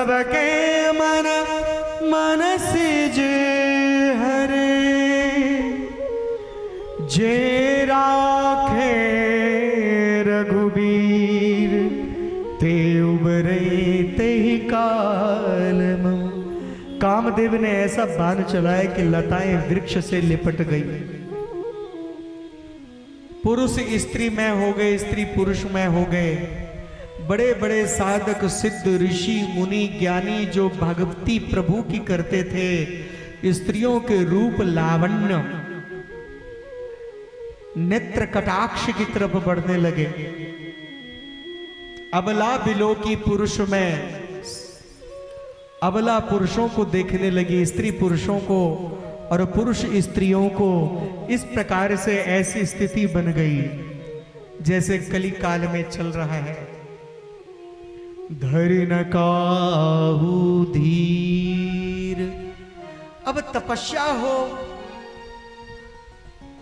सबके मन मनसिज हरे, जे राखे रघुबीर ते उबरे ते ही काल में। कामदेव ने ऐसा बाण चलाया कि लताएं वृक्ष से लिपट गई। पुरुष स्त्री में हो गए, स्त्री पुरुष में हो गए। बड़े बड़े साधक सिद्ध ऋषि मुनि ज्ञानी जो भगवती प्रभु की करते थे, स्त्रियों के रूप लावण्य नेत्र कटाक्ष की तरफ बढ़ने लगे। अबला बिलो की पुरुष में अबला पुरुषों को देखने लगी, स्त्री पुरुषों को और पुरुष स्त्रियों को। इस प्रकार से ऐसी स्थिति बन गई जैसे कली काल में चल रहा है। धरि न काहू धीर। अब तपस्या हो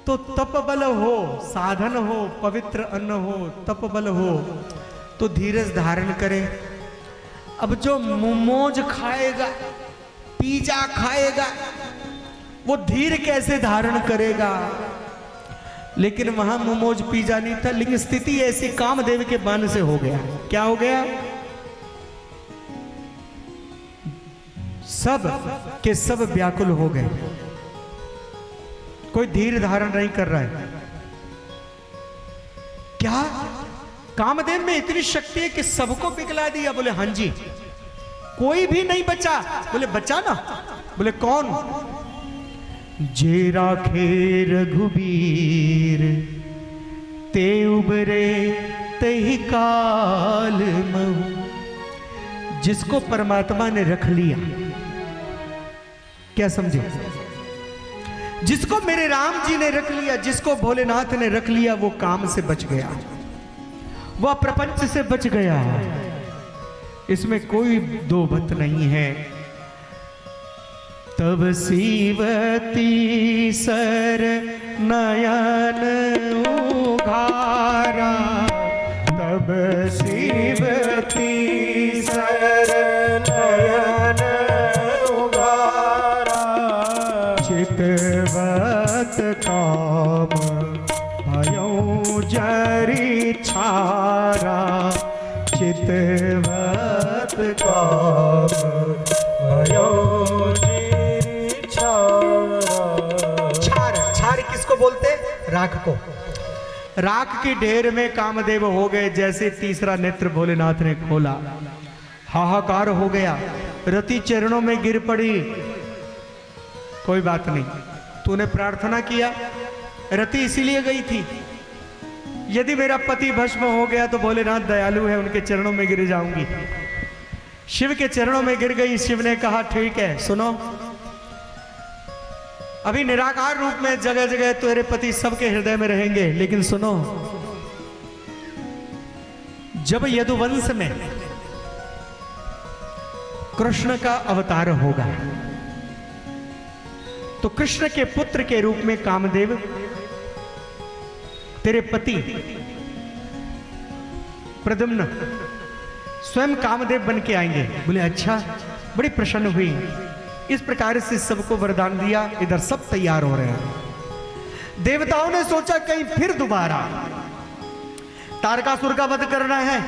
तो तप बल हो, साधन हो, पवित्र अन्न हो, तप बल हो तो धीरज धारण करे। अब जो मोमोज खाएगा, पिज्जा खाएगा, वो धीर कैसे धारण करेगा? लेकिन वहां मोमोज पिज्जा नहीं था, लेकिन स्थिति ऐसी कामदेव के बाण से हो गया। क्या हो गया? सब के सब व्याकुल हो गए, कोई धीर धारण नहीं कर रहा है। क्या कामदेव में इतनी शक्ति है कि सबको पिघला दिया? बोले हां जी। कोई भी नहीं बचा? बोले बचा ना। बोले कौन? जे राखे रघुबीर ते उबरे ते ही काल महु। जिसको परमात्मा ने रख लिया, क्या समझे? जिसको मेरे राम जी ने रख लिया, जिसको भोलेनाथ ने रख लिया, वो काम से बच गया, वह प्रपंच से बच गया। इसमें कोई दो मत नहीं है। तब सीवती सर नयन उघारा, तब सीवती सर नयन उघारा, चितवत काम भयौ जरी छारा, चितवत काम भयौ जरी छारा। छार, छार किसको बोलते? राख को। राख की ढेर में कामदेव हो गए। जैसे तीसरा नेत्र भोलेनाथ ने खोला, हाहाकार हो गया। रति चरणों में गिर पड़ी। कोई बात नहीं, तूने प्रार्थना किया, रति इसीलिए गई थी। यदि मेरा पति भस्म हो गया तो भोलेनाथ दयालु है, उनके चरणों में गिर जाऊंगी। शिव के चरणों में गिर गई। शिव ने कहा ठीक है, सुनो, अभी निराकार रूप में जगह जगह तेरे पति सबके हृदय में रहेंगे, लेकिन सुनो, जब यदुवंश में कृष्ण का अवतार होगा तो कृष्ण के पुत्र के रूप में कामदेव तेरे पति प्रद्युम्न स्वयं कामदेव बन के आएंगे। बोले अच्छा, बड़ी प्रसन्न हुई। इस प्रकार से सबको वरदान दिया। इधर सब तैयार हो रहे हैं। देवताओं ने सोचा कहीं फिर दोबारा तारकासुर का वध करना है,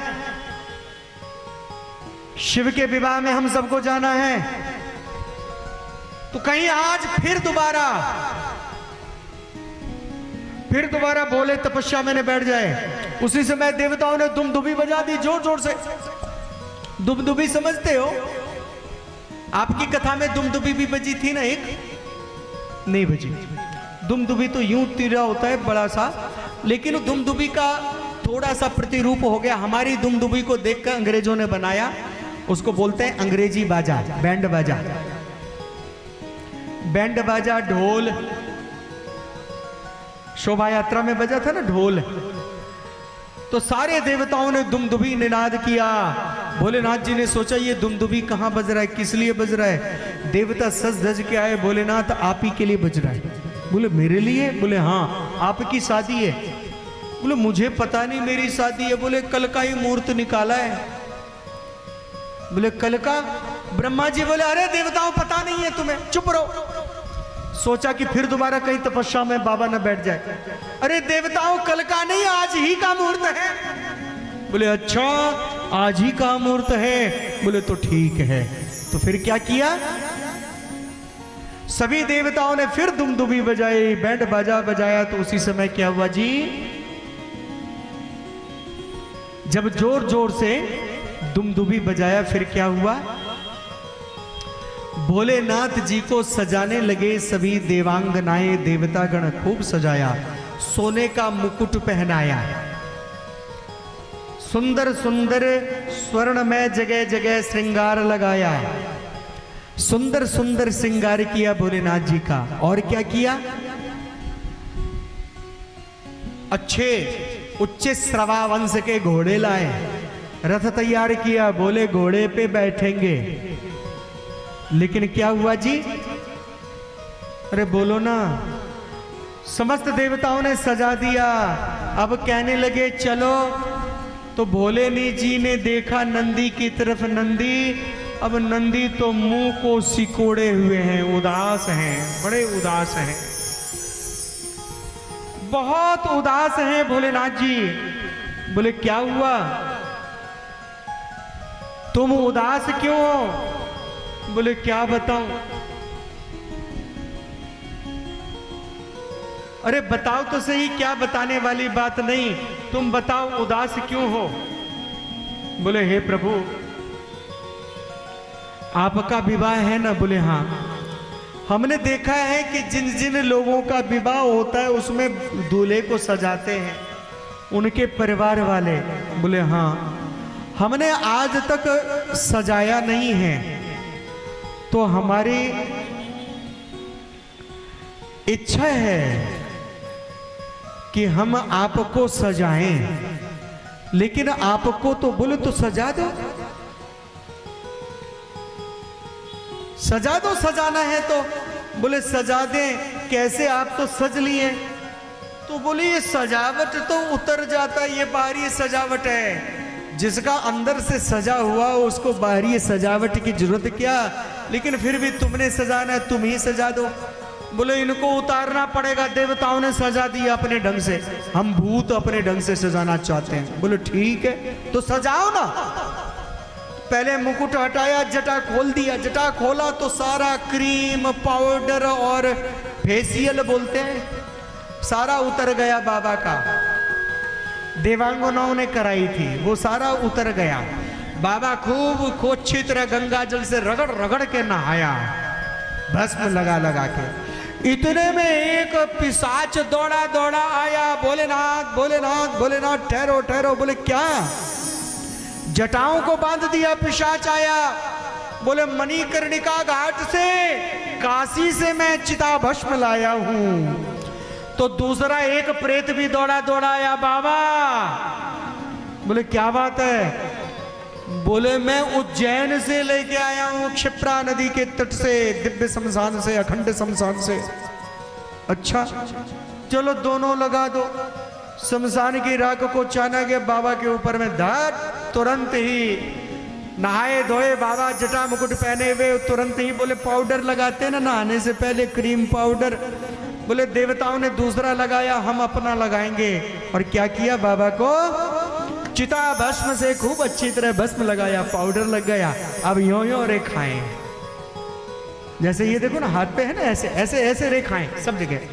शिव के विवाह में हम सबको जाना है, तो कहीं आज फिर दोबारा बोले तपस्या में बैठ जाए। उसी समय देवताओं ने दुमदुबी बजा दी जोर जोर से। दुमदुबी समझते हो? आपकी कथा में दुमदुबी भी बजी थी ना? एक नहीं बजी। दुमदुबी तो यूं तीरा होता है बड़ा सा, लेकिन दुमदुबी का थोड़ा सा प्रतिरूप हो गया। हमारी दुमदुबी को देखकर अंग्रेजों ने बनाया, उसको बोलते हैं अंग्रेजी बाजा, बैंड बाजा। बैंड बाजा, ढोल, शोभा यात्रा में बजा था ना ढोल, तो सारे देवताओं ने दुमदुबी निनाद किया। भोलेनाथ जी ने सोचा ये दुमदुबी कहां बज रहा है, किस लिए बज रहा है? देवता सज धज के आए, भोलेनाथ आप ही के लिए बज रहा है। बोले मेरे लिए? बोले हाँ, आपकी शादी है। बोले मुझे पता नहीं मेरी शादी है। बोले कल का ही मुहूर्त निकाला है। बोले कल का? ब्रह्मा जी बोले अरे देवताओं पता नहीं है तुम्हें, चुप रहो। सोचा कि फिर दोबारा कहीं तपस्या में बाबा न बैठ जाए। अरे देवताओं कल का नहीं, आज ही का मुहूर्त है। बोले अच्छा आज ही का मुहूर्त है? बोले तो ठीक है। तो फिर क्या किया? सभी देवताओं ने फिर दुमदुमी बजाई, बैंड बाजा बजाया। तो उसी समय क्या हुआ जी, जब जोर जोर से दुमदुमी बजाया फिर क्या हुआ, भोलेनाथ जी को सजाने लगे सभी देवांगनाएं, देवतागण खूब सजाया, सोने का मुकुट पहनाया, सुंदर सुंदर स्वर्ण में जगह जगह श्रृंगार लगाया, सुंदर सुंदर श्रृंगार किया भोलेनाथ जी का। और क्या किया, अच्छे उच्च श्रवा वंश के घोड़े लाए, रथ तैयार किया, बोले घोड़े पे बैठेंगे। लेकिन क्या हुआ जी, अरे बोलो ना, समस्त देवताओं ने सजा दिया। अब कहने लगे चलो। तो भोलेनी जी ने देखा नंदी की तरफ, नंदी, अब नंदी तो मुंह को सिकोड़े हुए हैं, उदास हैं, बड़े उदास हैं, बहुत उदास हैं भोलेनाथ जी। बोले क्या हुआ, तुम उदास क्यों हो? बोले क्या बताऊं? अरे बताओ तो सही, क्या बताने वाली बात नहीं, तुम बताओ उदास क्यों हो? बोले हे प्रभु आपका विवाह है ना? बोले हाँ। हमने देखा है कि जिन जिन लोगों का विवाह होता है उसमें दूल्हे को सजाते हैं उनके परिवार वाले। बोले हाँ, हमने आज तक सजाया नहीं है, तो हमारी इच्छा है कि हम आपको सजाएं, लेकिन आपको तो बोले तो सजा दो, सजा दो, सजाना है तो। बोले सजा दें, कैसे? आप तो सज लिए। तो बोले ये सजावट तो उतर जाता, ये बाहरी सजावट है, जिसका अंदर से सजा हुआ उसको बाहरी सजावट की जरूरत क्या? लेकिन फिर भी तुमने सजाना है, तुम ही सजा दो। बोले इनको उतारना पड़ेगा, देवताओं ने सजा दिया अपने ढंग से, हम भूत अपने ढंग से सजाना चाहते हैं। बोले ठीक है तो सजाओ ना। पहले मुकुट हटाया, जटा खोल दिया, जटा खोला तो सारा क्रीम पाउडर और फेशियल बोलते हैं सारा उतर गया बाबा का। देवांगनाओं ने कराई थी, वो सारा उतर गया। बाबा खूब अच्छी तरह गंगा जल से रगड़ रगड़ के नहाया, भस्म लगा लगा के। इतने में एक पिशाच दौड़ा दौड़ा आया, भोलेनाथ भोलेनाथ भोलेनाथ, ठहरो ठहरो। बोले क्या? जटाओं को बांध दिया, पिशाच आया। बोले मणिकर्णिका घाट से, काशी से मैं चिता भस्म लाया हूं। तो दूसरा एक प्रेत भी दौड़ा दौड़ा आया, बाबा। बोले क्या बात है? बोले मैं उज्जैन से लेके आया हूं, क्षिप्रा नदी के तट से, दिव्य शमशान से, अखंड शमशान से। अच्छा चलो दोनों लगा दो। शमशान की राख को चाना के बाबा के ऊपर में धर, तुरंत ही नहाए धोए बाबा, जटा मुकुट पहने हुए, तुरंत ही बोले पाउडर लगाते ना नहाने से पहले, क्रीम पाउडर। बोले देवताओं ने दूसरा लगाया, हम अपना लगाएंगे। और क्या किया, बाबा को चिता भस्म से खूब अच्छी तरह भस्म लगाया, पाउडर लग गया। अब यों यों रेखाएं, जैसे ये देखो ना हाथ पे है ना, ऐसे ऐसे ऐसे रेखाएं सब जगह,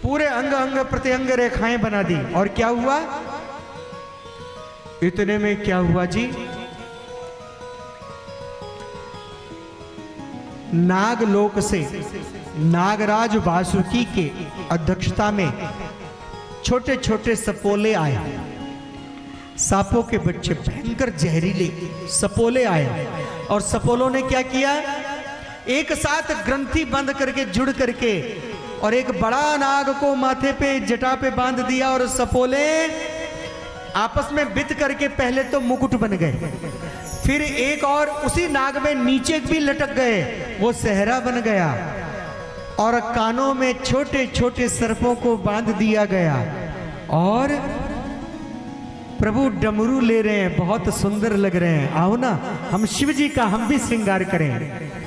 पूरे अंग अंग प्रत्यंग रेखाएं बना दी। और क्या हुआ, इतने में क्या हुआ जी, नागलोक से नागराज वासुकी के अध्यक्षता में छोटे छोटे सपोले आए, सांपों के बच्चे, भयंकर जहरीले सपोले आए। और सपोलों ने क्या किया, एक साथ ग्रंथि बंद करके जुड़ करके और एक बड़ा नाग को माथे पे जटा पे बांध दिया। और सपोले आपस में बित करके पहले तो मुकुट बन गए, फिर एक और उसी नाग में नीचे भी लटक गए, वो सेहरा बन गया। और कानों में छोटे छोटे सर्पों को बांध दिया गया। और प्रभु डमरू ले रहे हैं, बहुत सुंदर लग रहे हैं। आओ ना हम शिव जी का हम भी श्रृंगार करें।